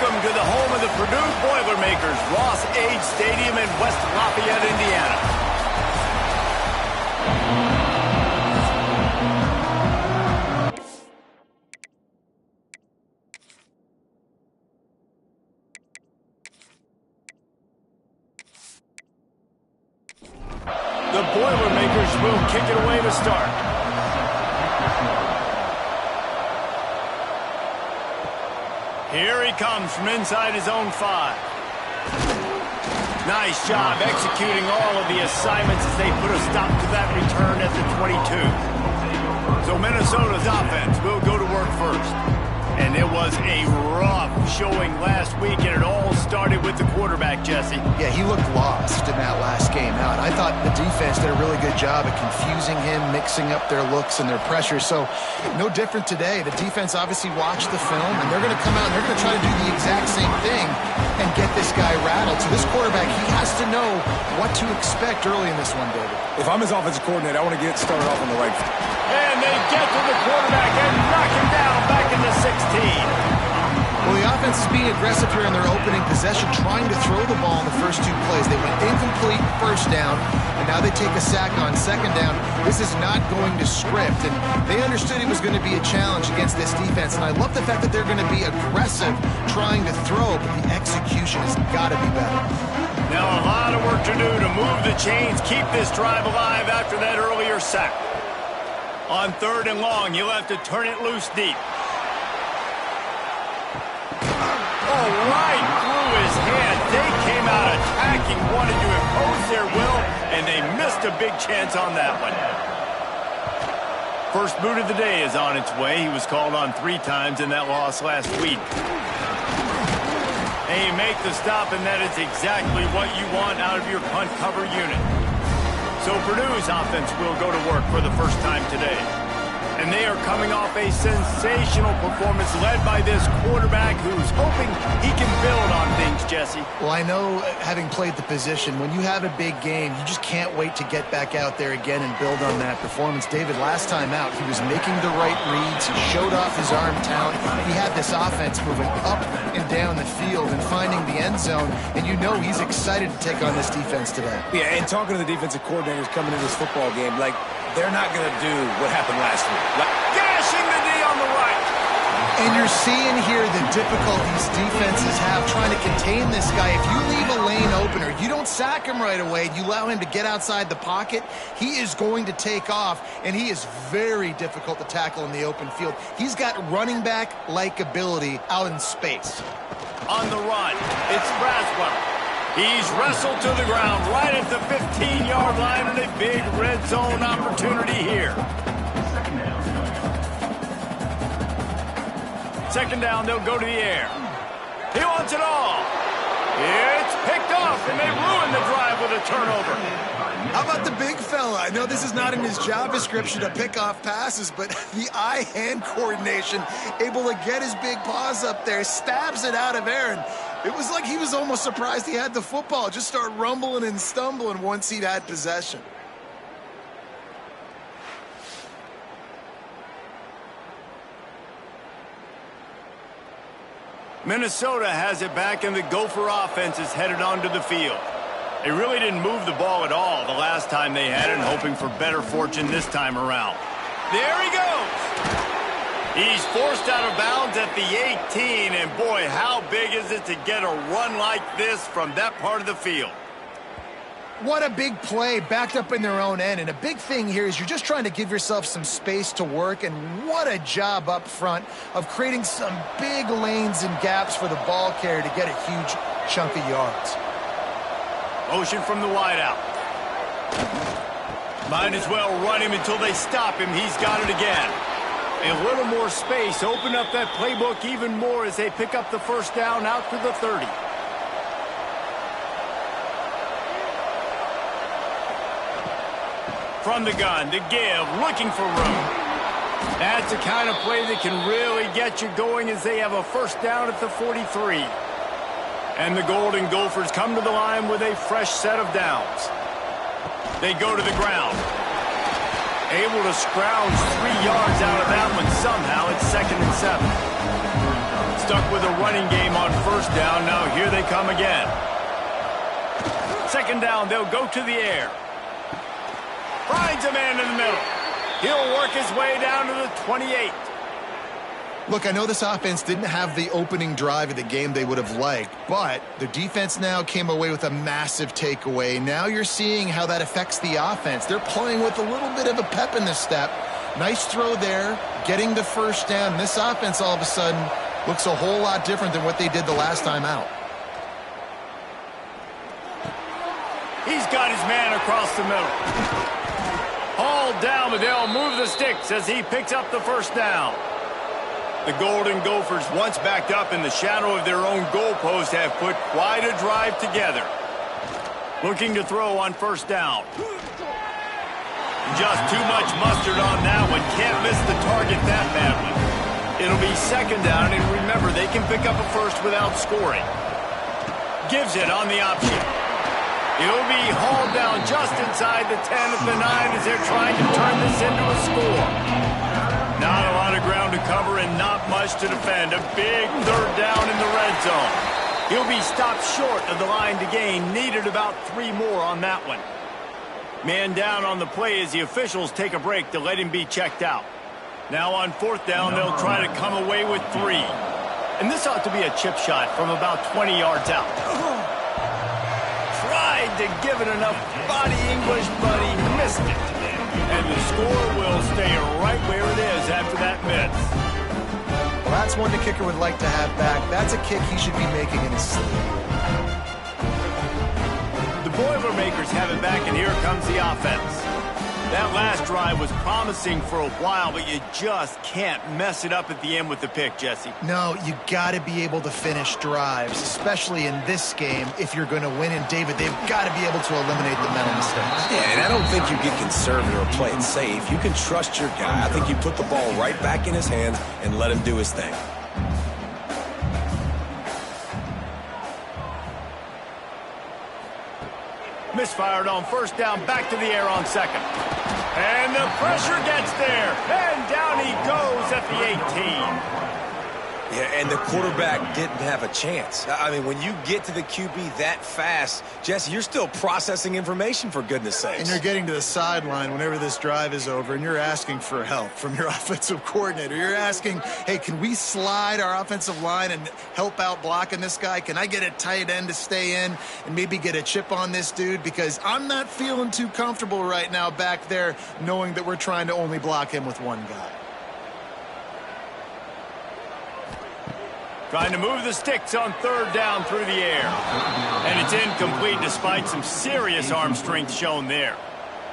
Welcome to the home of the Purdue Boilermakers, Ross Age Stadium in West Lafayette, Indiana. The Boilermakers will kick it away to start. Here he comes from inside his own 5. Nice job executing all of the assignments as they put a stop to that return at the 22. So Minnesota's offense will go to work first. And it was a rough showing last week, and it all started with the quarterback, Jesse. Yeah, he looked lost in that last game out. I thought the defense did a really good job at confusing him, mixing up their looks and their pressure. So no different today. The defense obviously watched the film, and they're going to come out and they're going to try to do the exact same thing and get this guy rattled. So this quarterback, he has to know what to expect early in this one, David. If I'm his offensive coordinator, I want to get started off on the right foot. And they get to the quarterback and knock him down back in the 16. Well, the offense is being aggressive here in their opening possession, trying to throw the ball in the first 2 plays. They went incomplete first down, and now they take a sack on second down. This is not going to script, and they understood it was going to be a challenge against this defense, and I love the fact that they're going to be aggressive trying to throw, but the execution has got to be better. Now a lot of work to do to move the chains, keep this drive alive after that earlier sack. On 3rd and long, you'll have to turn it loose deep. Oh, right through his hand. They came out attacking, wanted to impose their will, and they missed a big chance on that one. First boot of the day is on its way. He was called on 3 times in that loss last week. They make the stop, and that is exactly what you want out of your punt cover unit. So Purdue's offense will go to work for the first time today. And they are coming off a sensational performance led by this quarterback who's hoping he can build on things, Jesse. Well, I know, having played the position, when you have a big game, you just can't wait to get back out there again and build on that performance. David, last time out, he was making the right reads. He showed off his arm talent. He had this offense moving up and down the field and finding the end zone. And you know he's excited to take on this defense today. Yeah, and talking to the defensive coordinators coming into this football game, like, they're not going to do what happened last week. Gashing the knee on the right. And you're seeing here the difficulties defenses have trying to contain this guy. If you leave a lane open or you don't sack him right away, you allow him to get outside the pocket, he is going to take off, and he is very difficult to tackle in the open field. He's got running back-like ability out in space. On the run, it's Braswell. He's wrestled to the ground right at the 15-yard line, and a big red zone opportunity here. Second down, they'll go to the air. He wants it all. It's picked off, and they ruin the drive with a turnover. How about the big fella? I know this is not in his job description to pick off passes, but the eye-hand coordination, able to get his big paws up there, stabs it out of air, and it was like he was almost surprised he had the football. Just start rumbling and stumbling once he'd had possession. Minnesota has it back, and the Gopher offense is headed onto the field. They really didn't move the ball at all the last time they had it, and hoping for better fortune this time around. There he goes. He's forced out of bounds at the 18, and boy, how big is it to get a run like this from that part of the field. What a big play, backed up in their own end. And a big thing here is you're just trying to give yourself some space to work, and what a job up front of creating some big lanes and gaps for the ball carrier to get a huge chunk of yards. Motion from the wideout. Might as well run him until they stop him. He's got it again. A little more space, open up that playbook even more as they pick up the first down out to the 30. From the gun to give, looking for room. That's the kind of play that can really get you going as they have a first down at the 43. And the Golden Gophers come to the line with a fresh set of downs. They go to the ground. Able to scrounge 3 yards out of that one somehow. It's 2nd and 7. Stuck with a running game on first down. Now here they come again. Second down, they'll go to the air. Finds a man in the middle. He'll work his way down to the 28. Look, I know this offense didn't have the opening drive of the game they would have liked, but the defense now came away with a massive takeaway. Now you're seeing how that affects the offense. They're playing with a little bit of a pep in the step. Nice throw there, getting the first down. This offense all of a sudden looks a whole lot different than what they did the last time out. He's got his man across the middle. Hauled down, but they'll move the sticks as he picks up the first down. The Golden Gophers, once backed up in the shadow of their own goalpost, have put quite a drive together. Looking to throw on first down. Just too much mustard on that one. Can't miss the target that badly. It'll be second down, and remember, they can pick up a first without scoring. Gives it on the option. It'll be hauled down just inside the 10 at the 9 as they're trying to turn this into a score. Not a lot of ground to cover and not much to defend. A big third down in the red zone. He'll be stopped short of the line to gain. Needed about 3 more on that one. Man down on the play as the officials take a break to let him be checked out. Now on fourth down, they'll try to come away with 3. And this ought to be a chip shot from about 20 yards out. Tried to give it enough body English, but he missed it. And the score will stay right where it is after that miss. Well, that's one the kicker would like to have back. That's a kick he should be making in his sleep. The Boilermakers have it back, and here comes the offense. That last drive was promising for a while, but you just can't mess it up at the end with the pick, Jesse. No, you got to be able to finish drives, especially in this game if you're going to win. And, David, they've got to be able to eliminate the mental mistakes. Yeah, and I don't think you get conservative or play it safe. You can trust your guy. I think you put the ball right back in his hands and let him do his thing. Misfired on first down, back to the air on second. And the pressure gets there. And down he goes at the 18. Yeah, and the quarterback didn't have a chance. I mean, when you get to the QB that fast, Jesse, you're still processing information, for goodness sakes. And you're getting to the sideline whenever this drive is over, and you're asking for help from your offensive coordinator. You're asking, hey, can we slide our offensive line and help out blocking this guy? Can I get a tight end to stay in and maybe get a chip on this dude? Because I'm not feeling too comfortable right now back there knowing that we're trying to only block him with one guy. Trying to move the sticks on third down through the air. And it's incomplete despite some serious arm strength shown there.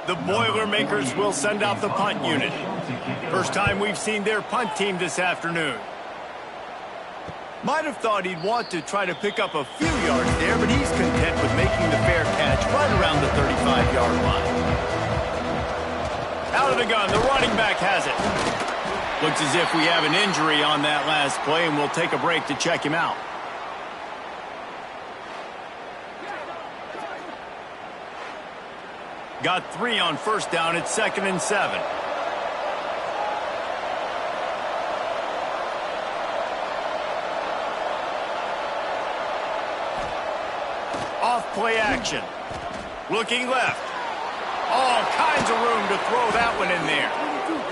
The Boilermakers will send out the punt unit. First time we've seen their punt team this afternoon. Might have thought he'd want to try to pick up a few yards there, but he's content with making the fair catch right around the 35-yard line. Out of the gun, the running back has it. Looks as if we have an injury on that last play, and we'll take a break to check him out. Got 3 on first down. It's 2nd and 7. Off play action. Looking left. All kinds of room to throw that one in there.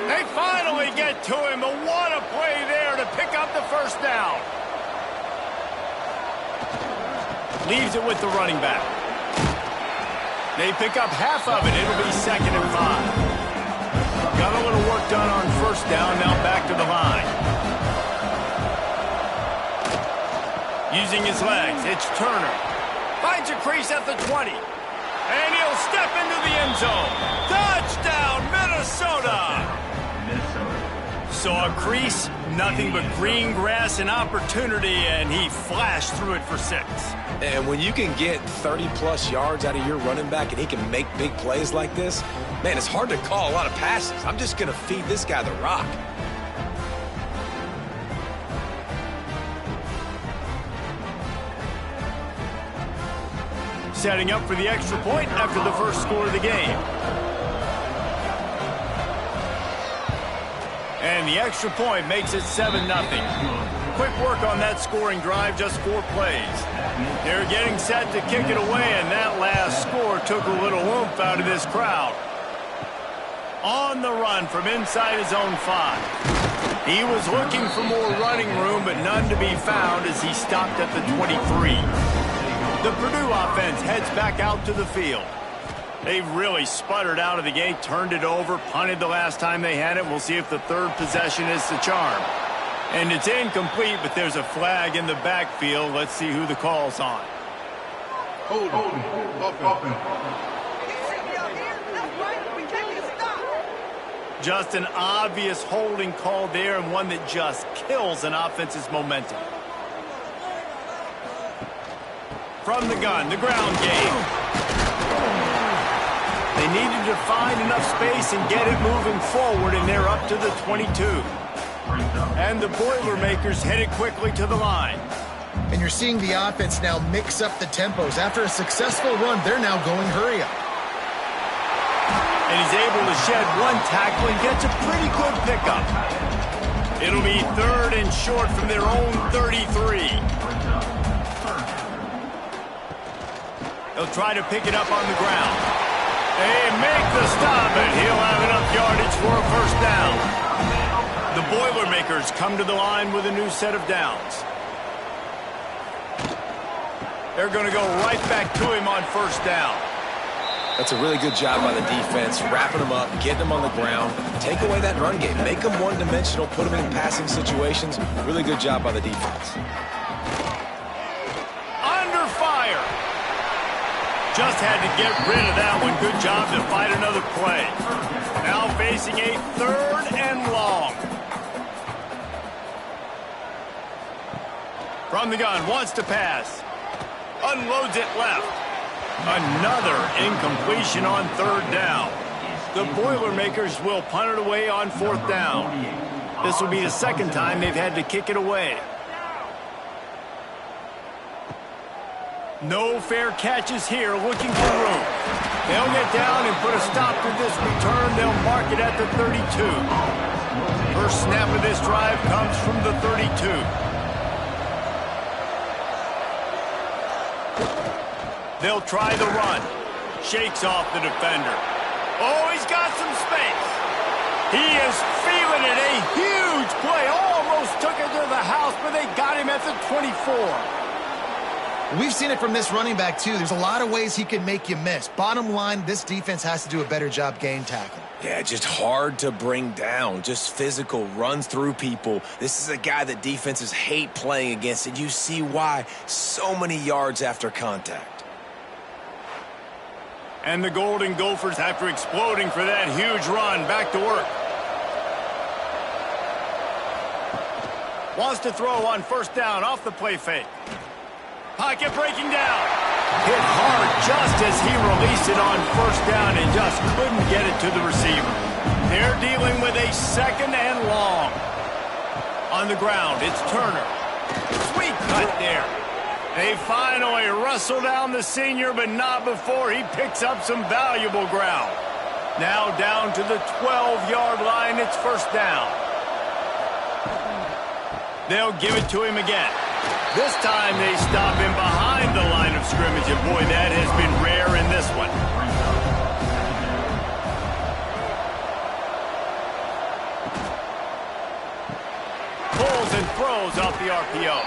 They finally get to him, but what a play there to pick up the first down. Leaves it with the running back. They pick up half of it. It'll be 2nd and 5. Got a little work done on first down, now back to the line. Using his legs, it's Turner. Finds a crease at the 20. And he'll step into the end zone. Touchdown, Minnesota! Saw a crease, nothing but green grass and opportunity, and he flashed through it for 6. And when you can get 30-plus yards out of your running back and he can make big plays like this, man, it's hard to call a lot of passes. I'm just going to feed this guy the rock. Setting up for the extra point after the first score of the game. And the extra point makes it 7-0. quick work on that scoring drive, just 4 plays. They're getting set to kick it away, and that last score took a little oomph out of this crowd. On the run from inside his own 5. He was looking for more running room, but none to be found as he stopped at the 23. The Purdue offense heads back out to the field. They really sputtered out of the gate, turned it over, punted the last time they had it. We'll see if the third possession is the charm. And it's incomplete, but there's a flag in the backfield. Let's see who the call's on. Hold on. Just an obvious holding call there, and one that just kills an offense's momentum. From the gun, the ground game. They needed to find enough space and get it moving forward, and they're up to the 22. And the Boilermakers headed quickly to the line. And you're seeing the offense now mix up the tempos. After a successful run, they're now going hurry up. And he's able to shed one tackle and gets a pretty good pickup. It'll be 3rd and short from their own 33. They'll try to pick it up on the ground. They make the stop, and he'll have enough yardage for a first down. The Boilermakers come to the line with a new set of downs. They're going to go right back to him on first down. That's a really good job by the defense, wrapping them up, getting them on the ground. Take away that run game. Make them one-dimensional, put them in passing situations. Really good job by the defense. Under fire. Just had to get rid of that one. Good job to fight another play. Now facing a 3rd and long. From the gun, wants to pass. Unloads it left. Another incompletion on 3rd down. The Boilermakers will punt it away on 4th down. This will be the 2nd time they've had to kick it away. No fair catches here, looking for room. They'll get down and put a stop to this return. They'll mark it at the 32. First snap of this drive comes from the 32. They'll try the run. Shakes off the defender. Oh, he's got some space. He is feeling it. A huge play. Almost took it to the house, but they got him at the 24. We've seen it from this running back, too. There's a lot of ways he can make you miss. Bottom line, this defense has to do a better job game tackling. Yeah, just hard to bring down. Just physical, runs through people. This is a guy that defenses hate playing against, and you see why. So many yards after contact. And the Golden Gophers, after exploding for that huge run, back to work. Wants to throw on first down off the play fake. Pocket breaking down. Hit hard just as he released it on first down and just couldn't get it to the receiver. They're dealing with a 2nd and long. On the ground, it's Turner. Sweet cut there. They finally wrestle down the senior, but not before he picks up some valuable ground. Now down to the 12-yard line, it's first down. They'll give it to him again. This time they stop him behind the line of scrimmage, and boy, that has been rare in this one. Pulls and throws off the RPO.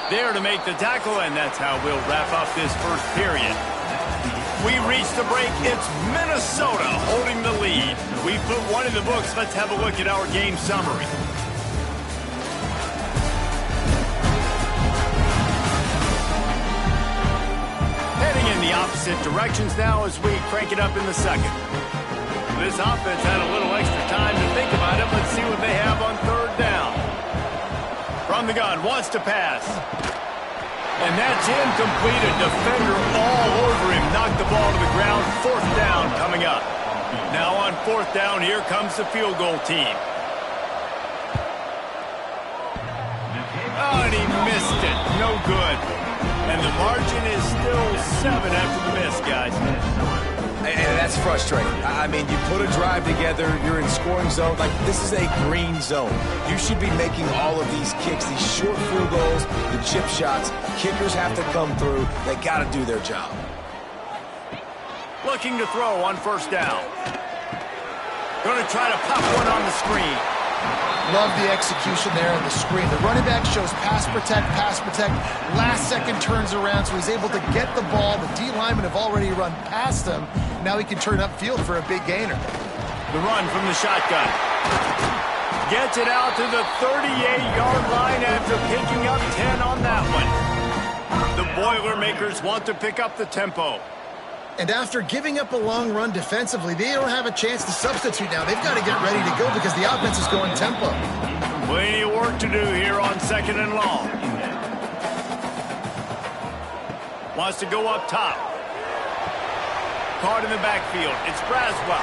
There to make the tackle, and that's how we'll wrap up this first period. We reach the break. It's Minnesota holding the lead. We put one in the books. Let's have a look at our game summary. Heading in the opposite directions now as we crank it up in the 2nd. This offense had a little extra time to think about it. Let's see what they have on 3rd down. From the gun, wants to pass. And that's incomplete. A defender all over him. Knocked the ball to the ground. 4th down coming up. Now on 4th down, here comes the field goal team. Oh, and he missed it. No good. And the margin is still 7 after the miss, guys. And that's frustrating. I mean, you put a drive together, you're in scoring zone. Like, this is a green zone. You should be making all of these kicks, these short field goals, the chip shots. Kickers have to come through. They got to do their job. Looking to throw on first down. Going to try to pop one on the screen. Love the execution there on the screen. The running back shows pass protect, pass protect. Last second turns around, so he's able to get the ball. The D linemen have already run past him. Now he can turn upfield for a big gainer. The run from the shotgun. Gets it out to the 38-yard line after picking up 10 on that one. The Boilermakers want to pick up the tempo. And after giving up a long run defensively, they don't have a chance to substitute now. They've got to get ready to go because the offense is going tempo. Plenty of work to do here on 2nd and long. Wants to go up top. Caught in the backfield. It's Braswell.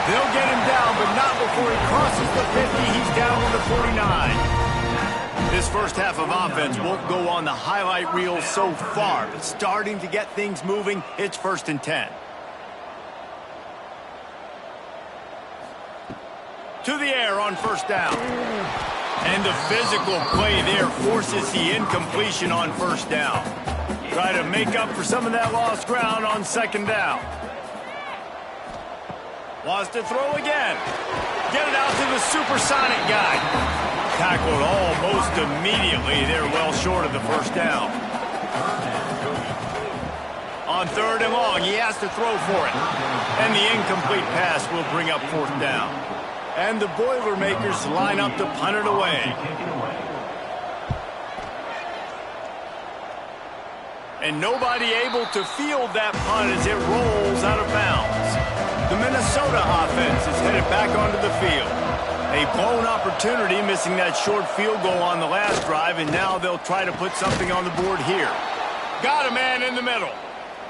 They'll get him down, but not before he crosses the 50. He's down to the 49. This first half of offense won't go on the highlight reel so far, but starting to get things moving, it's 1st and 10. To the air on first down. And the physical play there forces the incompletion on first down. Try to make up for some of that lost ground on 2nd down. Wants to throw again. Get it out to the supersonic guy. Tackled almost immediately. They're well short of the first down. On 3rd and long, he has to throw for it. And the incomplete pass will bring up 4th down. And the Boilermakers line up to punt it away. And nobody able to field that punt as it rolls out of bounds. The Minnesota offense is headed back onto the field. A blown opportunity, missing that short field goal on the last drive, and now they'll try to put something on the board here. Got a man in the middle.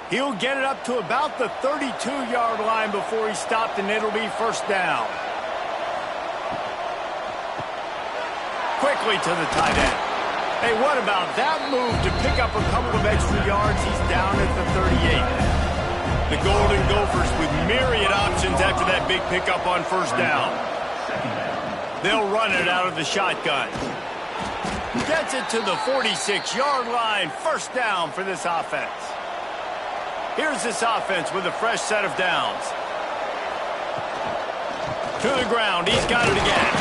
He'll get it up to about the 32-yard line before he stopped, and it'll be 1st down. Quickly to the tight end. Hey, what about that move to pick up a couple of extra yards? He's down at the 38. The Golden Gophers with myriad options after that big pickup on first down. They'll run it out of the shotgun. Gets it to the 46-yard line. 1st down for this offense. Here's this offense with a fresh set of downs. To the ground. He's got it again.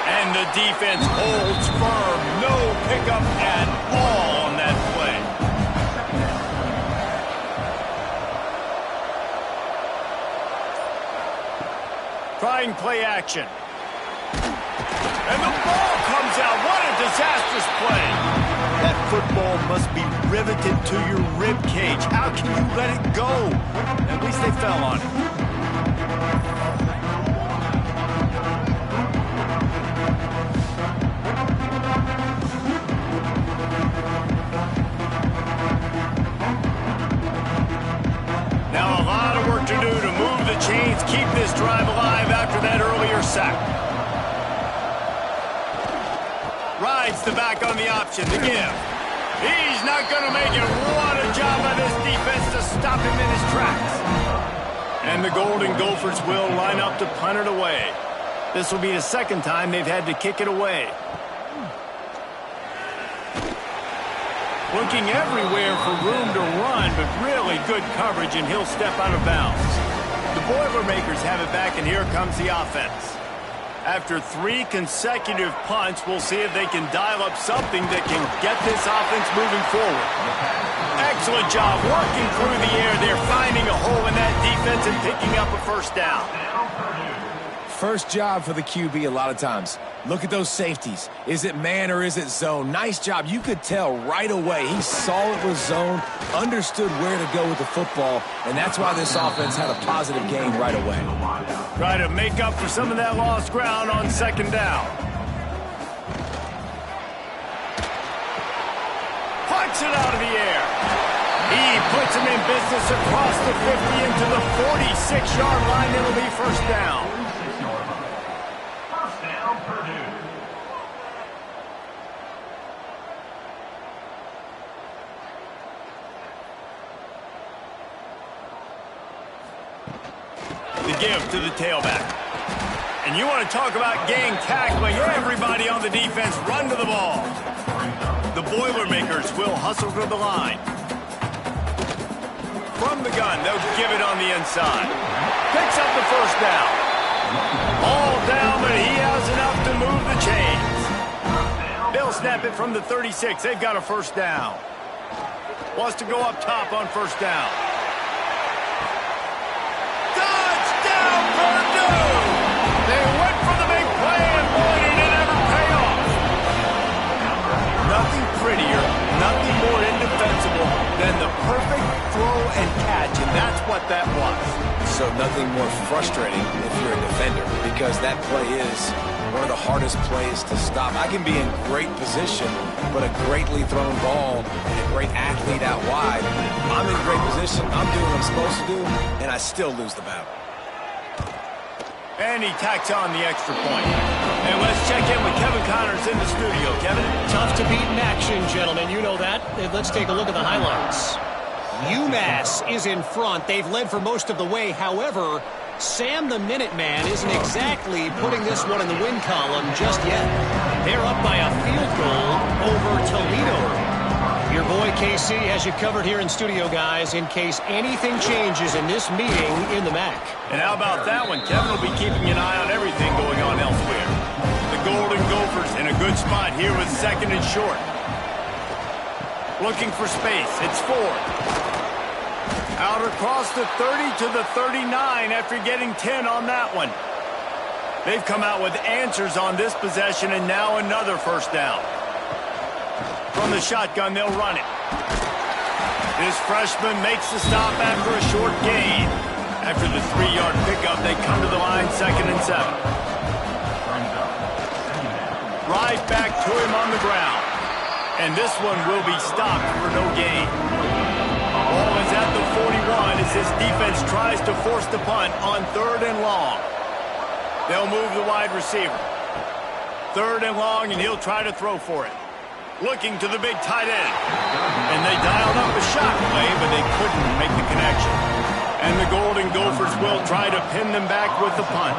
And the defense holds firm. No pickup at all on that play. Trying play action. And the ball comes out. What a disastrous play. That football must be riveted to your rib cage. How can you let it go? At least they fell on it. Now a lot of work to do to move the chains, keep this drive alive after that earlier sack. Rides the back on the option to give. He's not going to make it. What a job by this defense to stop him in his tracks. And the Golden Gophers will line up to punt it away. This will be the 2nd time they've had to kick it away. Looking everywhere for room to run, but really good coverage, and he'll step out of bounds. The Boilermakers have it back, and here comes the offense. After 3 consecutive punts, we'll see if they can dial up something that can get this offense moving forward. Excellent job working through the air. They're finding a hole in that defense and picking up a 1st down. First job for the QB a lot of times. Look at those safeties. Is it man or is it zone? Nice job. You could tell right away. He saw it was zone, understood where to go with the football, and that's why this offense had a positive gain right away. Try to make up for some of that lost ground on 2nd down. Punts it out of the air. He puts him in business across the 50 into the 46-yard line. It'll be 1st down. Purdue. give to the tailback. And you want to talk about gang tackling. Everybody on the defense run to the ball. The Boilermakers will hustle to the line. From the gun, they'll give it on the inside. Picks up the first down. All down, but he has enough to move the chains. They'll snap it from the 36. They've got a first down. Wants to go up top on first down. Touchdown, Purdue! They went for the big play, and boy, did it ever pay off. Nothing prettier, nothing more indefensible than the perfect throw and catch, and that's what that was. So nothing more frustrating if you're a defender, because that play is one of the hardest plays to stop. I can be in great position, but a greatly thrown ball and a great athlete out wide, I'm in great position, I'm doing what I'm supposed to do, and I still lose the battle. And he tacks on the extra point. And let's check in with Kevin Connors in the studio. Kevin? Tough to beat in action, gentlemen. You know that. Let's take a look at the highlights. UMass is in front. They've led for most of the way. However, Sam the Minuteman isn't exactly putting this one in the win column just yet. They're up by a field goal over Toledo. Your boy KC has you covered here in studio, guys, in case anything changes in this meeting in the MAC. And how about that one? Kevin will be keeping an eye on everything going on elsewhere. The Golden Gophers in a good spot here with second and short. Looking for space. It's fourth. Out across the 30 to the 39 after getting 10 on that one. They've come out with answers on this possession, and now another first down. From the shotgun, they'll run it. This freshman makes the stop after a short gain. After the 3-yard pickup, they come to the line, 2nd and 7. Right back to him on the ground. And this one will be stopped for no gain. Ball is at the 41 as this defense tries to force the punt on 3rd and long. They'll move the wide receiver. 3rd and long, and he'll try to throw for it. Looking to the big tight end. And they dialed up a shot play, but they couldn't make the connection. And the Golden Gophers will try to pin them back with the punt.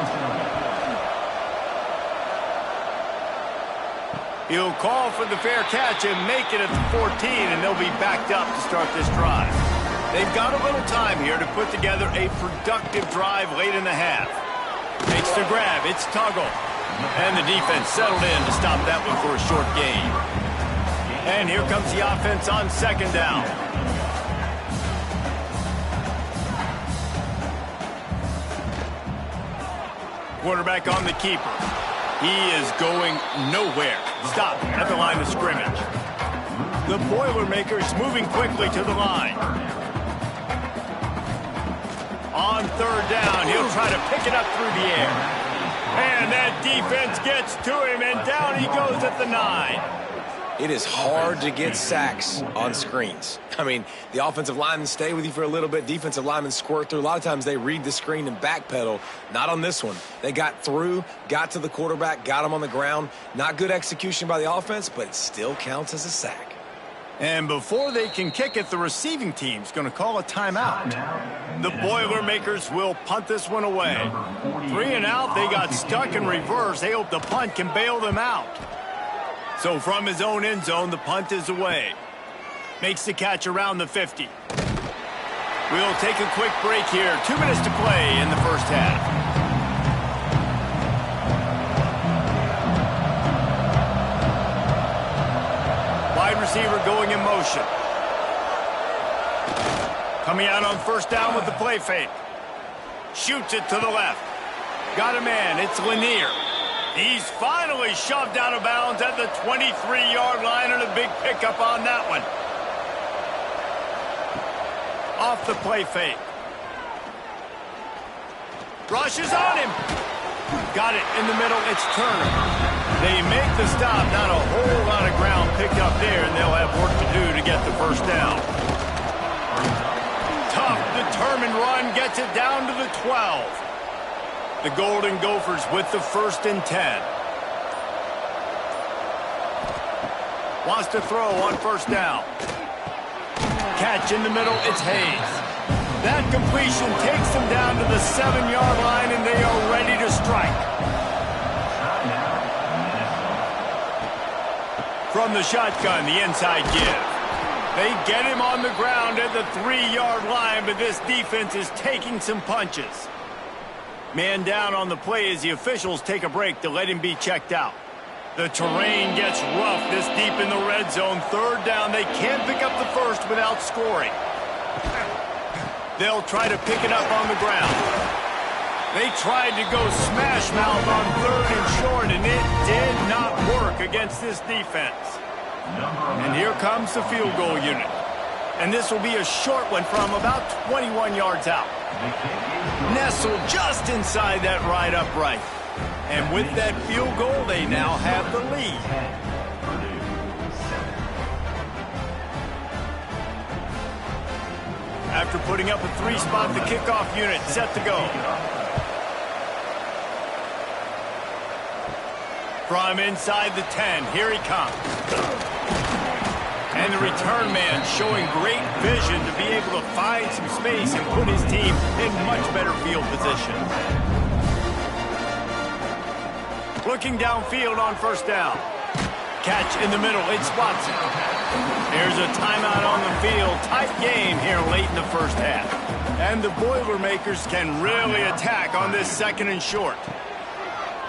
He'll call for the fair catch and make it at the 14, and they'll be backed up to start this drive. They've got a little time here to put together a productive drive late in the half. Makes the grab. It's Tuggle. And the defense settled in to stop that one for a short gain. And here comes the offense on 2nd down. Quarterback on the keeper. He is going nowhere. Stop at the line of scrimmage. The Boilermakers moving quickly to the line. On 3rd down, he'll try to pick it up through the air. And that defense gets to him, and down he goes at the 9. It is hard to get sacks on screens. I mean, the offensive linemen stay with you for a little bit. Defensive linemen squirt through. A lot of times they read the screen and backpedal. Not on this one. They got through, got to the quarterback, got him on the ground. Not good execution by the offense, but it still counts as a sack. And before they can kick it, the receiving team's going to call a timeout. The Boilermakers will punt this one away. 3 and out, they got stuck in reverse. They hope the punt can bail them out. So from his own end zone, the punt is away. Makes the catch around the 50. We'll take a quick break here. 2 minutes to play in the first half. Wide receiver going in motion. Coming out on 1st down with the play fake. Shoots it to the left. Got a man. It's Lanier. He's finally shoved out of bounds at the 23-yard line, and a big pickup on that one. Off the play fake. Rushes on him. Got it in the middle. It's Turner. They make the stop. Not a whole lot of ground picked up there, and they'll have work to do to get the first down. Tough, determined run gets it down to the 12. The Golden Gophers with the 1st and 10. Wants to throw on 1st down. Catch in the middle, it's Hayes. That completion takes them down to the 7-yard line, and they are ready to strike. From the shotgun, the inside give. They get him on the ground at the 3-yard line, but this defense is taking some punches. Man down on the play as the officials take a break to let him be checked out. The terrain gets rough this deep in the red zone. 3rd down, they can't pick up the first without scoring. They'll try to pick it up on the ground. They tried to go smash mouth on 3rd and short, and it did not work against this defense. And here comes the field goal unit. And this will be a short one from about 21 yards out. Nestled just inside that right upright. And with that field goal, they now have the lead. After putting up a 3-spot, the kickoff unit set to go. From inside the 10, here he comes. And the return man showing great vision to be able to find some space and put his team in much better field position. Looking downfield on 1st down. Catch in the middle, it's Watson. Here's a timeout on the field. Tight game here late in the 1st half. And the Boilermakers can really attack on this 2nd and short.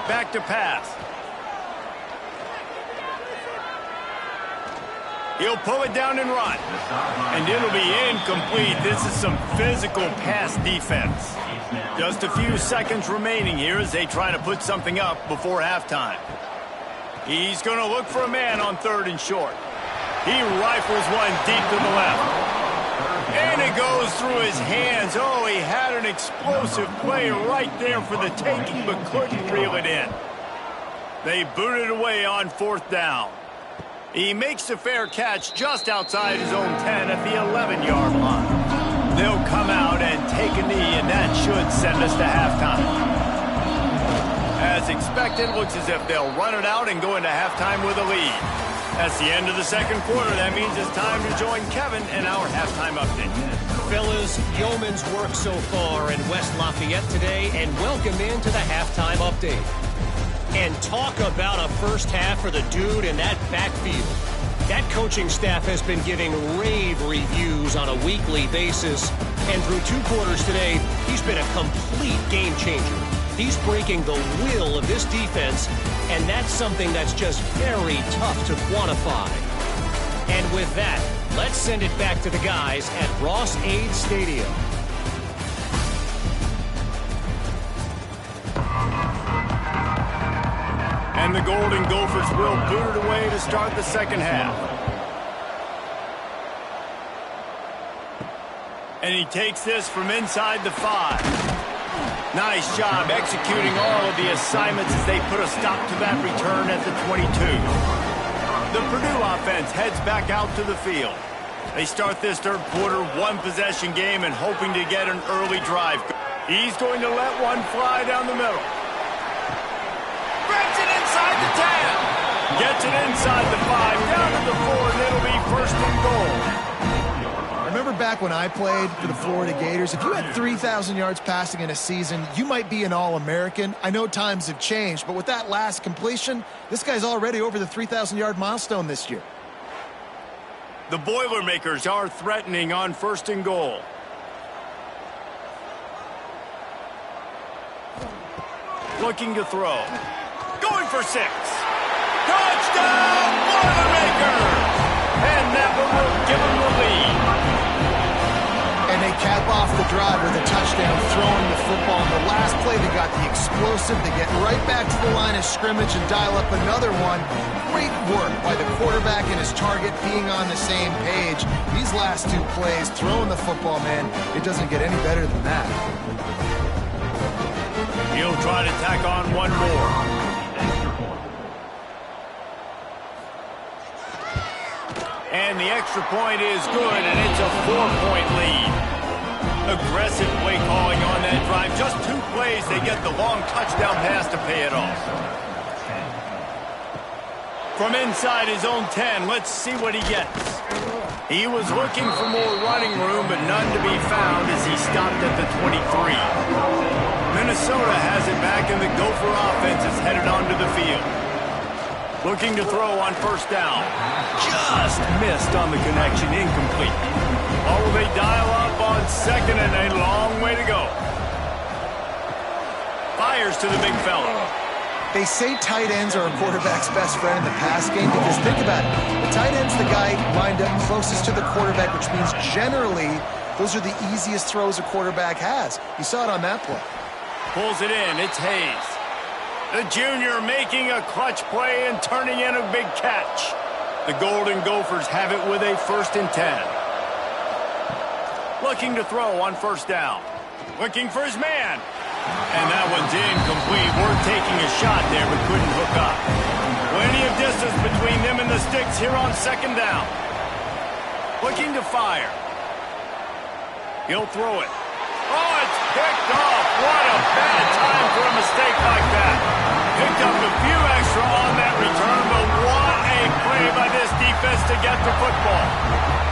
Back to pass. He'll pull it down and run. And it'll be incomplete. This is some physical pass defense. Just a few seconds remaining here as they try to put something up before halftime. He's going to look for a man on 3rd and short. He rifles one deep to the left. And it goes through his hands. Oh, he had an explosive play right there for the taking, but couldn't reel it in. They boot it away on 4th down. He makes a fair catch just outside his own 10 at the 11-yard line. They'll come out and take a knee, and that should send us to halftime. As expected, looks as if they'll run it out and go into halftime with a lead. That's the end of the 2nd quarter. That means it's time to join Kevin in our halftime update. Fellas, yeoman's work so far in West Lafayette today, and welcome into the halftime update. And talk about a 1st half for the dude in that backfield. That coaching staff has been giving rave reviews on a weekly basis. And through 2 quarters today, he's been a complete game changer. He's breaking the will of this defense, and that's something that's just very tough to quantify. And with that, let's send it back to the guys at Ross-Ade Stadium. And the Golden Gophers will boot it away to start the 2nd half. And he takes this from inside the 5. Nice job executing all of the assignments as they put a stop to that return at the 22. The Purdue offense heads back out to the field. They start this 3rd quarter 1-possession game and hoping to get an early drive. He's going to let one fly down the middle. Grabs it inside the 10. Gets it inside the 5, down to the 4, and it'll be 1st and goal. Remember back when I played for the Florida Gators, if you had 3,000 yards passing in a season, you might be an All-American. I know times have changed, but with that last completion, this guy's already over the 3,000-yard milestone this year. The Boilermakers are threatening on 1st and goal. Looking to throw. Going for 6. Touchdown, Boilermakers! And that one will give them the lead. And they cap off the drive with a touchdown, throwing the football. On the last play, they got the explosive. They get right back to the line of scrimmage and dial up another one. Great work by the quarterback and his target being on the same page. These last 2 plays, throwing the football, man, it doesn't get any better than that. He'll try to tack on one more. And the extra point is good, and it's a 4-point lead. Aggressive play calling on that drive. Just 2 plays, they get the long touchdown pass to pay it off. From inside his own 10, let's see what he gets. He was looking for more running room, but none to be found as he stopped at the 23. Minnesota has it back, and the Gopher offense is headed onto the field. Looking to throw on first down. Just missed on the connection, incomplete. Or will they dial up on second, and a long way to go. Fires to the big fella. They say tight ends are a quarterback's best friend in the pass game because think about it. The tight end's the guy lined up closest to the quarterback, which means generally those are the easiest throws a quarterback has. You saw it on that play. Pulls it in. It's Hayes. The junior making a clutch play and turning in a big catch. The Golden Gophers have it with a 1st and 10. Looking to throw on first down. Looking for his man. And that one's incomplete. We're taking a shot there, but couldn't hook up. Plenty of distance between them and the sticks here on second down. Looking to fire. He'll throw it. Oh, it's picked off. What a bad time for a mistake like that. Picked up a few extra on that return, but what a play by this defense to get the football.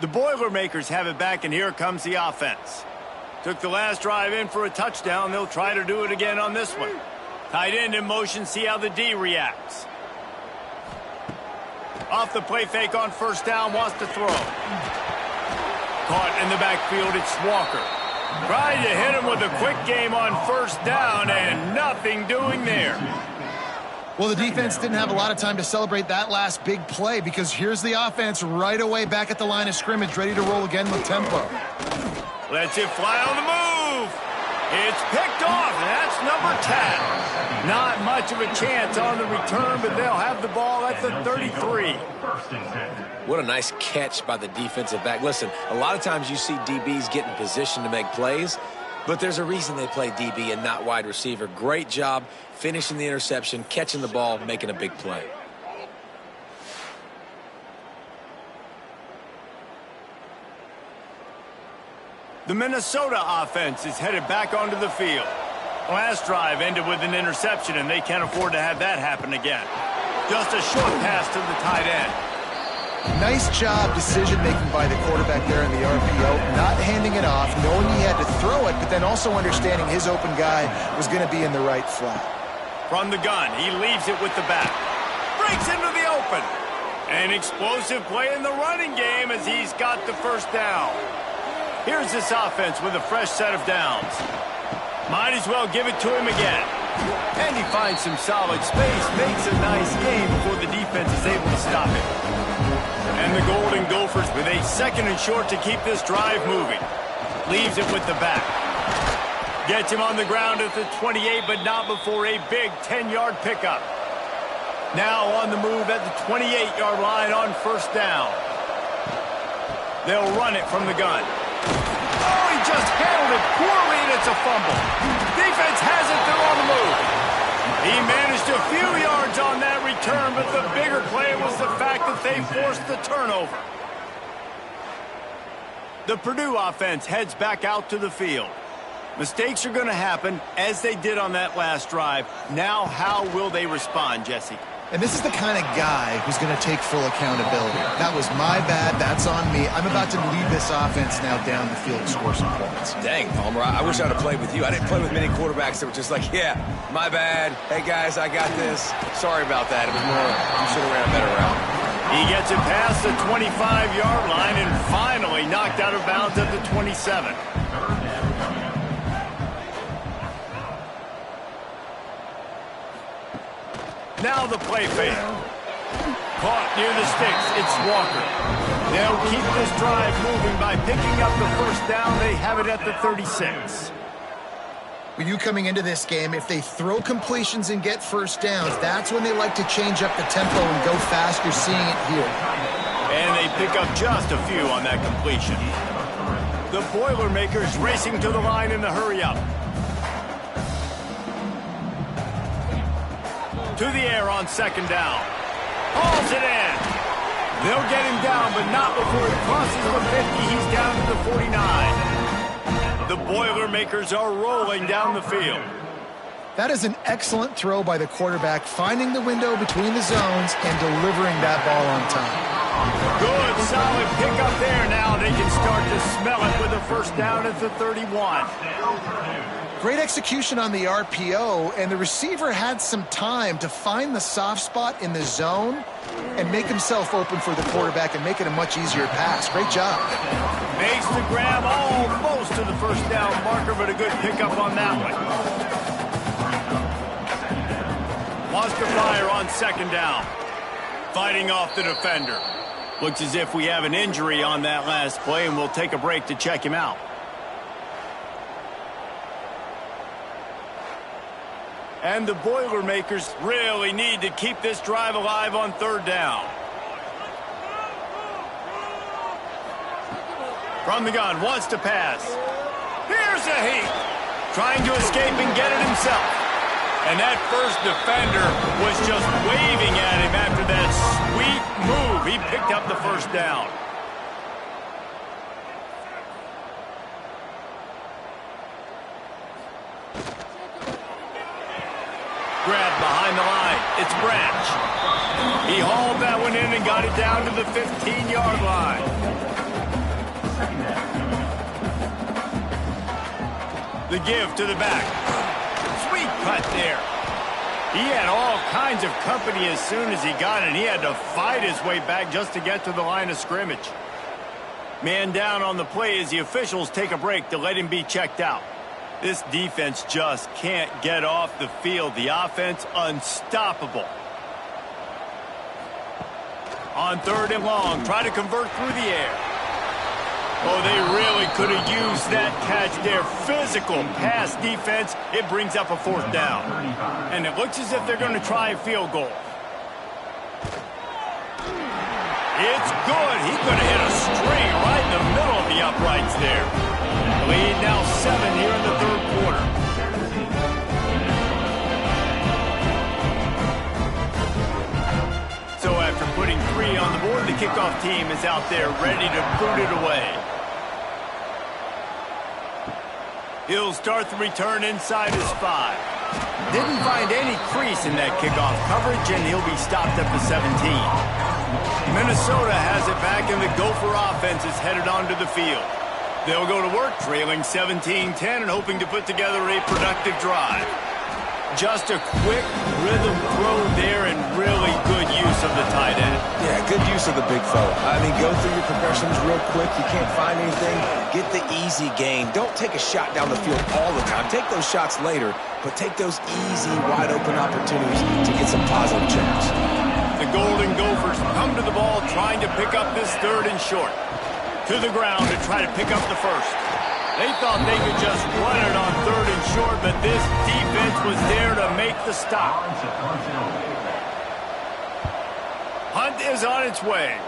The Boilermakers have it back, and here comes the offense. Took the last drive in for a touchdown. They'll try to do it again on this one. Tight end in motion, see how the D reacts. Off the play fake on first down, wants to throw. Caught in the backfield, it's Walker. Tried to hit him with a quick game on first down, and nothing doing there. Well, the defense didn't have a lot of time to celebrate that last big play because here's the offense right away back at the line of scrimmage, ready to roll again with tempo. Lets it fly on the move. It's picked off, and that's number 10. Not much of a chance on the return, but they'll have the ball at the 33. What a nice catch by the defensive back. Listen, a lot of times you see DBs get in position to make plays, but there's a reason they play DB and not wide receiver. Great job finishing the interception, catching the ball, making a big play. The Minnesota offense is headed back onto the field. Last drive ended with an interception, and they can't afford to have that happen again. Just a short pass to the tight end. Nice job decision-making by the quarterback there in the RPO, not handing it off, knowing he had to throw it, but then also understanding his open guy was going to be in the right flat. From the gun, he leaves it with the back. Breaks into the open. An explosive play in the running game as he's got the first down. Here's this offense with a fresh set of downs. Might as well give it to him again. And he finds some solid space, makes a nice game before the defense is able to stop it. And the Golden Gophers with a 2nd and short to keep this drive moving. Leaves it with the back. Gets him on the ground at the 28, but not before a big 10-yard pickup. Now on the move at the 28-yard line on first down. They'll run it from the gun. Oh, he just handled it poorly, and it's a fumble. Defense has it, they're on the move. He managed a few yards on that return, but the bigger play was the fact that they forced the turnover. The Purdue offense heads back out to the field. Mistakes are going to happen, as they did on that last drive. Now, how will they respond, Jesse? And this is the kind of guy who's going to take full accountability. That was my bad. That's on me. I'm about to lead this offense now down the field and score some points. Dang, Palmer, I wish I would have played with you. I didn't play with many quarterbacks that were just like, yeah, my bad. Hey, guys, I got this. Sorry about that. It was more, you should have ran a better route. He gets it past the 25-yard line and finally knocked out of bounds at the 27. Now the play fake. Caught near the sticks. It's Walker. They'll keep this drive moving by picking up the first down. They have it at the 36. When you coming into this game, if they throw completions and get first downs, that's when they like to change up the tempo and go fast. You're seeing it here. And they pick up just a few on that completion. The Boilermakers racing to the line in the hurry-up. To the air on second down. Hauls it in. They'll get him down, but not before he crosses the 50. He's down to the 49. The Boilermakers are rolling down the field. That is an excellent throw by the quarterback, finding the window between the zones and delivering that ball on time. Good, solid pickup there. Now they can start to smell it with a first down at the 31. Great execution on the RPO, and the receiver had some time to find the soft spot in the zone and make himself open for the quarterback and make it a much easier pass. Great job. Makes the grab almost to the first down marker, but a good pickup on that one. Wants to fire on second down. Fighting off the defender. Looks as if we have an injury on that last play, and we'll take a break to check him out. And the Boilermakers really need to keep this drive alive on third down. From the gun, wants to pass. Here's a heat. Trying to escape and get it himself. And that first defender was just waving at him after that sweet move. He picked up the first down. Grab behind the line. It's Branch. He hauled that one in and got it down to the 15-yard line. The give to the back. Sweet cut there. He had all kinds of company as soon as he got it. He had to fight his way back just to get to the line of scrimmage. Man down on the play as the officials take a break to let him be checked out. This defense just can't get off the field. The offense unstoppable. On third and long, try to convert through the air. Oh, they really could have used that catch there. Physical pass defense. It brings up a fourth down. And it looks as if they're going to try a field goal. It's good. He could have hit a string right in the middle of the uprights there. Lead now 7 here in the third quarter. So after putting 3 on the board, the kickoff team is out there ready to boot it away. He'll start the return inside his 5. Didn't find any crease in that kickoff coverage, and he'll be stopped at the 17. Minnesota has it back, and the Gopher offense is headed onto the field. They'll go to work trailing 17-10 and hoping to put together a productive drive. Just a quick rhythm throw there and really good use of the tight end. Yeah, good use of the big fella. I mean, go through your progressions real quick. You can't find anything. Get the easy gain. Don't take a shot down the field all the time. Take those shots later, but take those easy, wide-open opportunities to get some positive checks. The Golden Gophers come to the ball trying to pick up this third and short. To the ground to try to pick up the first. They thought they could just run it on third and short, but this defense was there to make the stop. Hunt is on its way.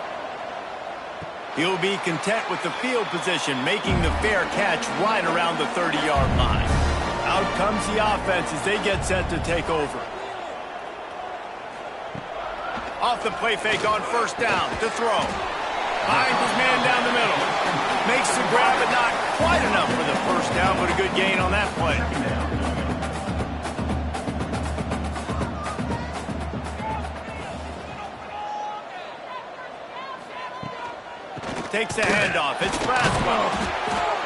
He'll be content with the field position, making the fair catch right around the 30-yard line. Out comes the offense as they get set to take over. Off the play fake on first down to throw. Finds his man down the middle. Makes the grab, but not quite enough for the first down, but a good gain on that play. Takes the handoff. It's Braswell.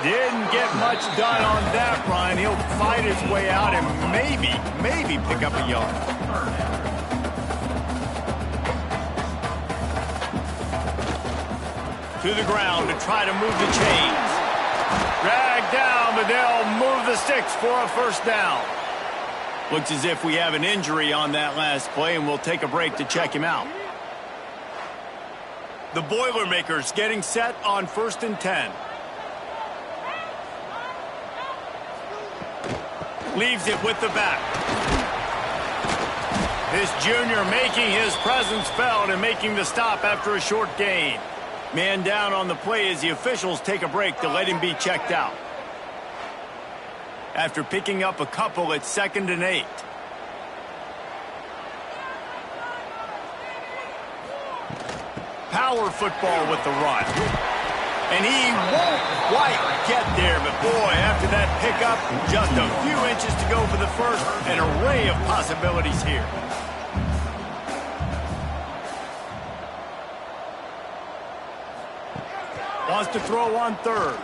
Didn't get much done on that run. He'll fight his way out and maybe pick up a yard. To the ground to try to move the chains. Dragged down, but they'll move the sticks for a first down. Looks as if we have an injury on that last play, and we'll take a break to check him out. The Boilermakers getting set on 1st and 10. Leaves it with the back. This junior making his presence felt and making the stop after a short gain. Man down on the play as the officials take a break to let him be checked out. After picking up a couple at 2nd and 8. power football with the run. And he won't quite get there, but boy, after that pickup, just a few inches to go for the first. An array of possibilities here. Wants to throw on third.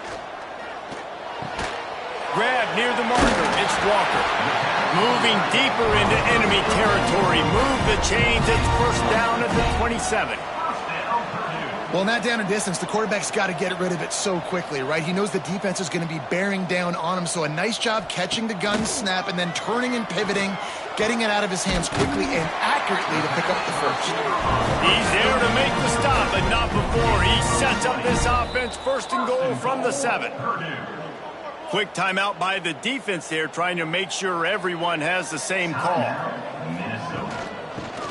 Grab near the marker. It's Walker. Moving deeper into enemy territory. Move the chains. It's first down at the 27. Well, in that down and distance, the quarterback's got to get rid of it so quickly, right? He knows the defense is going to be bearing down on him, so a nice job catching the gun snap and then turning and pivoting, getting it out of his hands quickly and accurately to pick up the first. He's there to make the stop, but not before. He sets up this offense first and goal from the 7. Quick timeout by the defense there, trying to make sure everyone has the same call.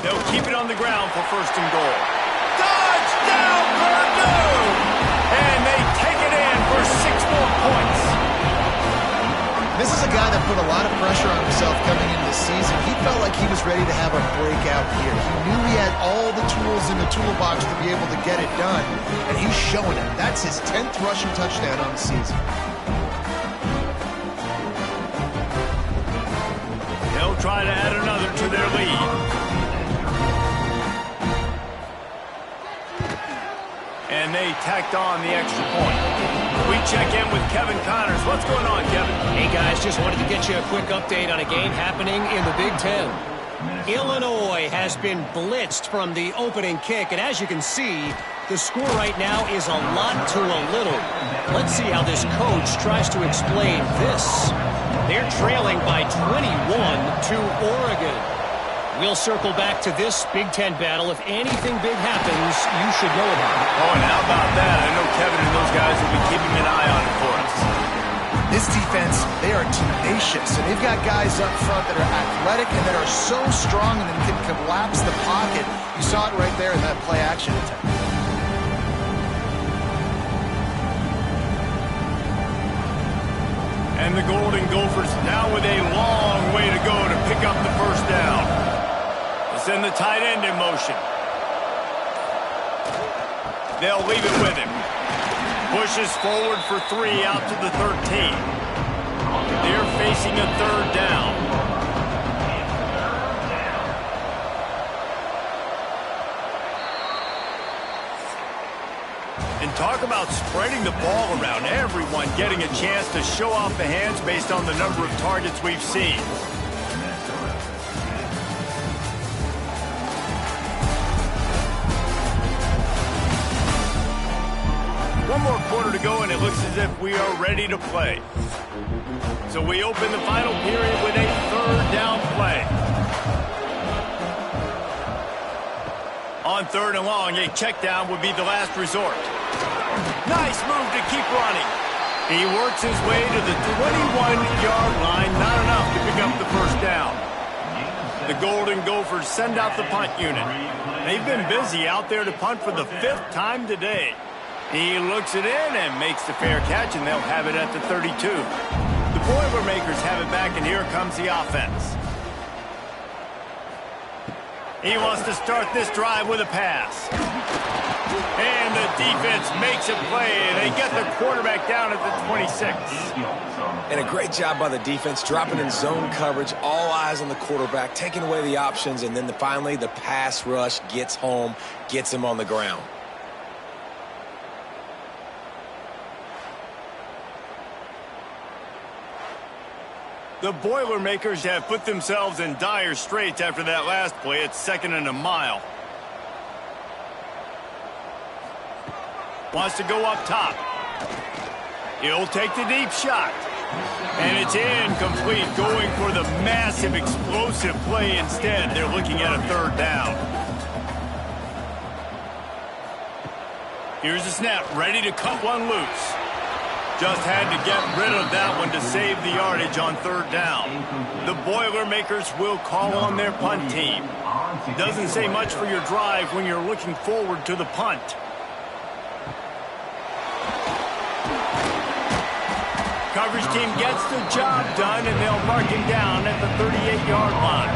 They'll keep it on the ground for first and goal. Touchdown, Purdue! And they take it in for 6 more points. This is a guy that put a lot of pressure on himself coming into the season. He felt like he was ready to have a breakout year. He knew he had all the tools in the toolbox to be able to get it done, and he's showing it. That's his 10th rushing touchdown on the season. They'll try to add another to their lead. And they tacked on the extra point. We check in with Kevin Connors. What's going on, Kevin? Hey, guys, just wanted to get you a quick update on a game happening in the Big Ten. Illinois has been blitzed from the opening kick, and as you can see, the score right now is a lot to a little. Let's see how this coach tries to explain this. They're trailing by 21 to Oregon. We'll circle back to this Big Ten battle. If anything big happens, you should know about it. Oh, and how about that? I know Kevin and those guys will be keeping an eye on it for us. This defense, they are tenacious, and they've got guys up front that are athletic and that are so strong and can collapse the pocket. You saw it right there in that play-action attempt. And the Golden Gophers now with a long way to go to pick up the first down. Send the tight end in motion. They'll leave it with him. Pushes forward for 3 out to the 13. They're facing a third down. And talk about spreading the ball around. Everyone getting a chance to show off the hands based on the number of targets we've seen. One more quarter to go, and it looks as if we are ready to play. So we open the final period with a third down play. On third and long, a check down would be the last resort. Nice move to keep running. He works his way to the 21-yard line. Not enough to pick up the first down. The Golden Gophers send out the punt unit. They've been busy out there to punt for the 5th time today. He looks it in and makes the fair catch, and they'll have it at the 32. The Boilermakers have it back, and here comes the offense. He wants to start this drive with a pass. And the defense makes a play. They get the quarterback down at the 26. And a great job by the defense, dropping in zone coverage, all eyes on the quarterback, taking away the options, and then finally the pass rush gets home, gets him on the ground. The Boilermakers have put themselves in dire straits after that last play. It's 2nd and a mile. Wants to go up top. He'll take the deep shot. And it's incomplete, going for the massive explosive play instead. They're looking at a third down. Here's the snap, ready to cut one loose. Just had to get rid of that one to save the yardage on third down. The Boilermakers will call on their punt team. Doesn't say much for your drive when you're looking forward to the punt. Coverage team gets the job done, and they'll mark him down at the 38-yard line.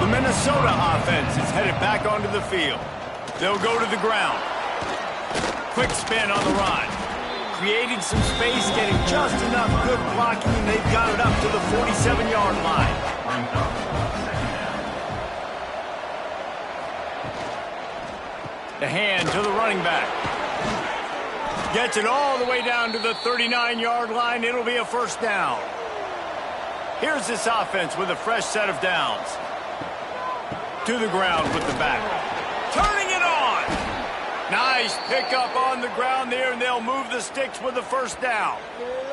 The Minnesota offense is headed back onto the field. They'll go to the ground. Quick spin on the run. Creating some space, getting just enough good blocking, and they've got it up to the 47-yard line. The hand to the running back. Gets it all the way down to the 39-yard line. It'll be a first down. Here's this offense with a fresh set of downs. To the ground with the back. Turning it on. Nice pickup on the ground there, and they'll move the sticks with the first down.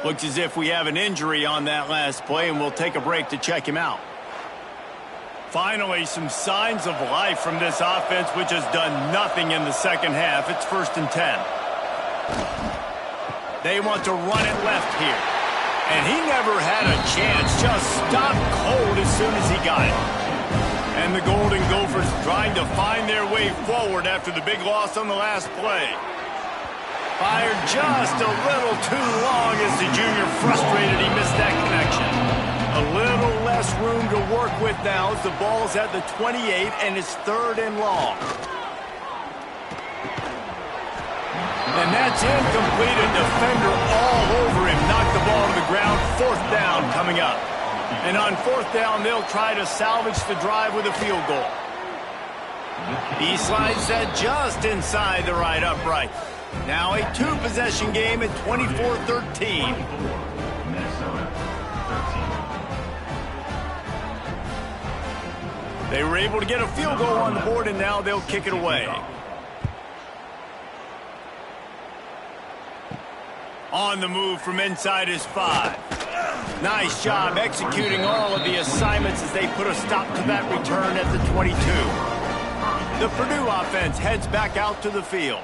Looks as if we have an injury on that last play, and we'll take a break to check him out. Finally, some signs of life from this offense, which has done nothing in the second half. It's 1st and 10. They want to run it left here. And he never had a chance. Just stopped cold as soon as he got it. And the Golden Gophers trying to find their way forward after the big loss on the last play. Fired just a little too long as the junior frustrated. He missed that connection. A little less room to work with now as the ball's at the 28 and it's 3rd and long. And that's incomplete. A defender all over him. Knocked the ball to the ground. 4th down coming up. And on 4th down, they'll try to salvage the drive with a field goal. He slides that just inside the right upright. Now a 2-possession game at 24-13. They were able to get a field goal on the board, and now they'll kick it away. On the move from inside his 5. Nice job executing all of the assignments as they put a stop to that return at the 22. The Purdue offense heads back out to the field.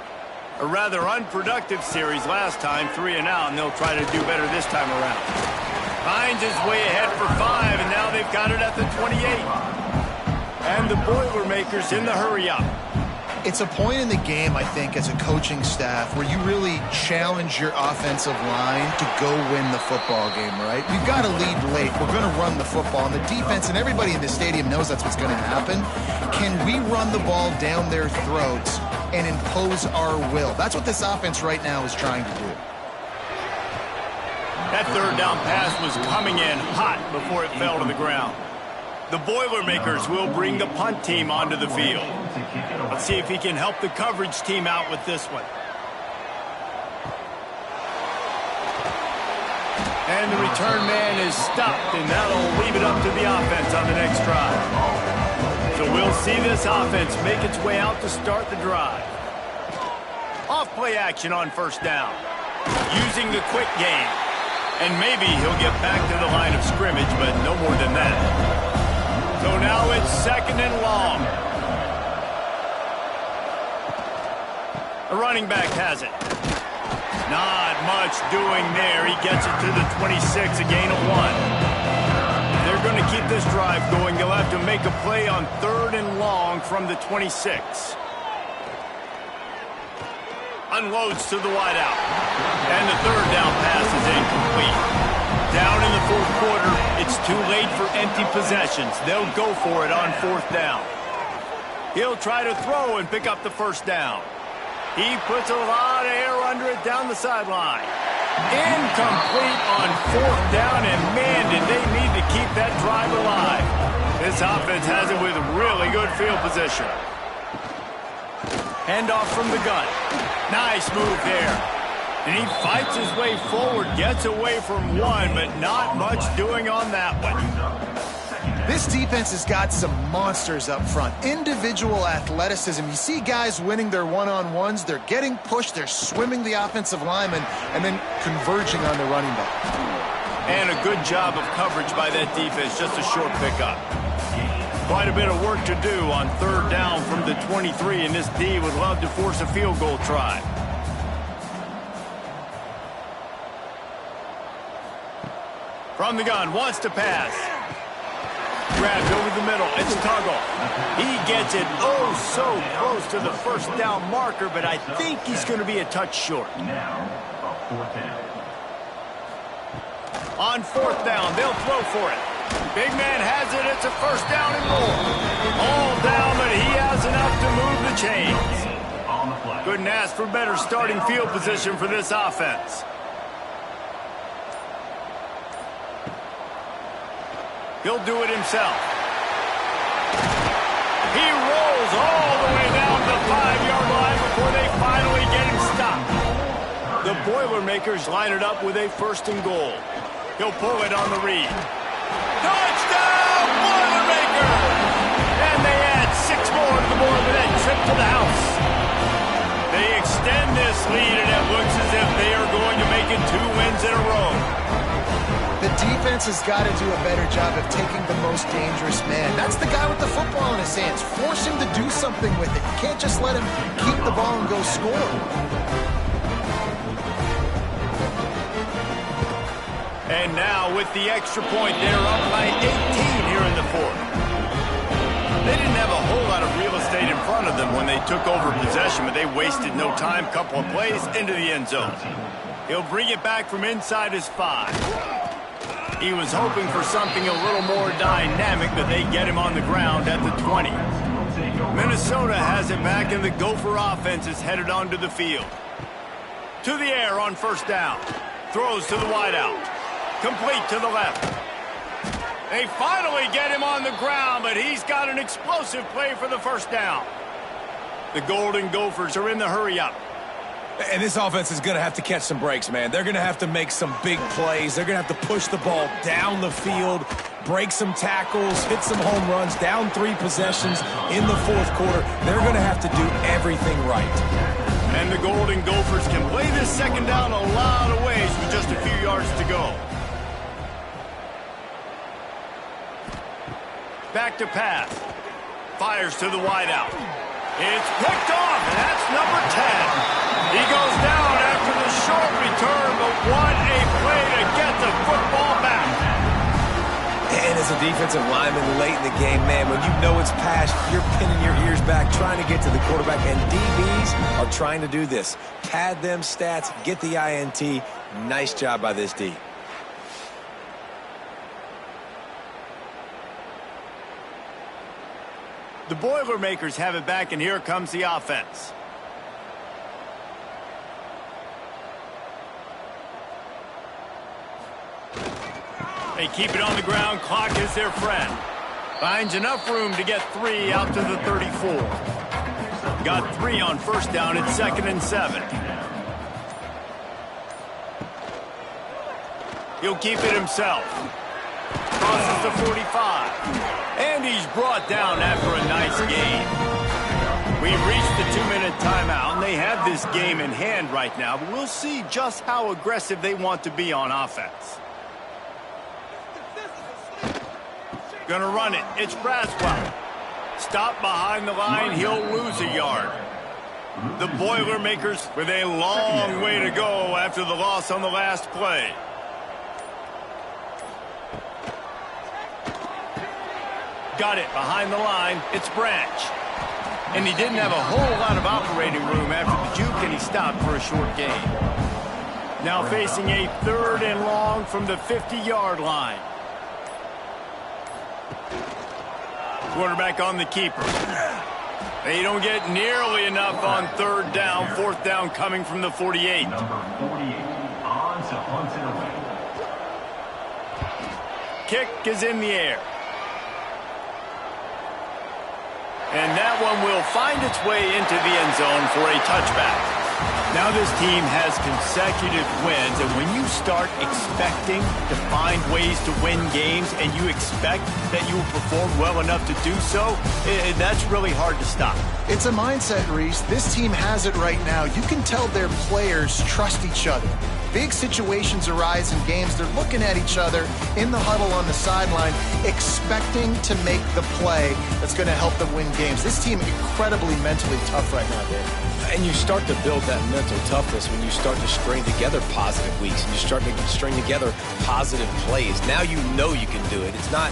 A rather unproductive series last time, 3 and out, and they'll try to do better this time around. Finds his way ahead for 5, and now they've got it at the 28. And the Boilermakers in the hurry-up. It's a point in the game, I think, as a coaching staff where you really challenge your offensive line to go win the football game, right? We've got to lead late. We're going to run the football. And the defense and everybody in the stadium knows that's what's going to happen. Can we run the ball down their throats and impose our will? That's what this offense right now is trying to do. That 3rd down pass was coming in hot before it fell to the ground. The Boilermakers will bring the punt team onto the field. Let's see if he can help the coverage team out with this one. And the return man is stopped, and that'll leave it up to the offense on the next drive. So we'll see this offense make its way out to start the drive. Off-play action on 1st down. Using the quick game. And maybe he'll get back to the line of scrimmage, but no more than that. So now it's 2nd and long. The running back has it. Not much doing there. He gets it to the 26, a gain of 1. They're going to keep this drive going. They'll have to make a play on 3rd and long from the 26. Unloads to the wideout. And the 3rd down pass is incomplete. Down in the 4th quarter, it's too late for empty possessions. They'll go for it on 4th down. He'll try to throw and pick up the 1st down. He puts a lot of air under it down the sideline. Incomplete on 4th down, and man, did they need to keep that drive alive. This offense has it with really good field position. Handoff from the gun. Nice move there. And he fights his way forward, gets away from 1, but not much doing on that one. This defense has got some monsters up front. Individual athleticism. You see guys winning their one-on-ones. They're getting pushed. They're swimming the offensive lineman and then converging on the running back. And a good job of coverage by that defense. Just a short pickup. Quite a bit of work to do on 3rd down from the 23, and this D would love to force a field goal try. From the gun, wants to pass. Grabbed over the middle, it's Tuggle. He gets it oh so close to the 1st down marker, but I think he's going to be a touch short. On 4th down, they'll throw for it. Big man has it, it's a 1st down and more. All down, but he has enough to move the chains. Couldn't ask for better starting field position for this offense. He'll do it himself. He rolls all the way down the 5-yard line before they finally get him stopped. The Boilermakers line it up with a 1st and goal. He'll pull it on the read. Touchdown, Boilermakers! And they add 6 more to the board with that trip to the house. They extend this lead, and it looks as if they are going to make it 2 wins in a row. The defense has got to do a better job of taking the most dangerous man. That's the guy with the football in his hands. Force him to do something with it. You can't just let him keep the ball and go score. And now, with the extra point, they're up by 18 here in the 4th. They didn't have a whole lot of real estate in front of them when they took over possession, but they wasted no time. Couple of plays into the end zone. He'll bring it back from inside his 5. He was hoping for something a little more dynamic, but they get him on the ground at the 20. Minnesota has it back, and the Gopher offense is headed onto the field. To the air on 1st down. Throws to the wideout. Complete to the left. They finally get him on the ground, but he's got an explosive play for the 1st down. The Golden Gophers are in the hurry-up. And this offense is going to have to catch some breaks, man. They're going to have to make some big plays. They're going to have to push the ball down the field, break some tackles, hit some home runs, down 3 possessions in the 4th quarter. They're going to have to do everything right. And the Golden Gophers can play this 2nd down a lot of ways with just a few yards to go. Back to pass. Fires to the wideout. It's picked off, and that's number 10. He goes down after the short return, but what a play to get the football back. And as a defensive lineman late in the game, man, when you know it's past, you're pinning your ears back, trying to get to the quarterback, and DBs are trying to do this. Pad them stats, get the INT. Nice job by this D. The Boilermakers have it back, and here comes the offense. They keep it on the ground. Clock is their friend. Finds enough room to get 3 out to the 34. Got 3 on 1st down. It's 2nd and 7. He'll keep it himself. Crosses the 45. And he's brought down after a nice gain. We've reached the 2-minute timeout, and they have this game in hand right now, but we'll see just how aggressive they want to be on offense. Gonna run it. It's Braswell. Stop behind the line. He'll lose a yard. The Boilermakers with a long way to go after the loss on the last play. Got it behind the line. It's Branch. And he didn't have a whole lot of operating room after the juke, and he stopped for a short gain. Now facing a 3rd and long from the 50-yard line. Quarterback on the keeper. They don't get nearly enough on 3rd down. 4th down coming from the 48. Kick is in the air. And that one will find its way into the end zone for a touchback. Now this team has consecutive wins, and when you start expecting to find ways to win games and you expect that you will perform well enough to do so, that's really hard to stop. It's a mindset, Reese. This team has it right now. You can tell their players trust each other. Big situations arise in games. They're looking at each other in the huddle on the sideline, expecting to make the play that's going to help them win games. This team incredibly mentally tough right now, Dave. And you start to build that mental toughness when you start to string together positive weeks and you start to string together positive plays. Now you know you can do it. It's not,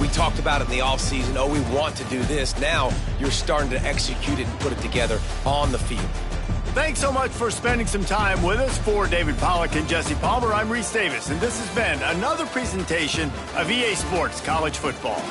we talked about it in the offseason, oh, we want to do this. Now you're starting to execute it and put it together on the field. Thanks so much for spending some time with us. For David Pollack and Jesse Palmer, I'm Reese Davis, and this has been another presentation of EA Sports College Football.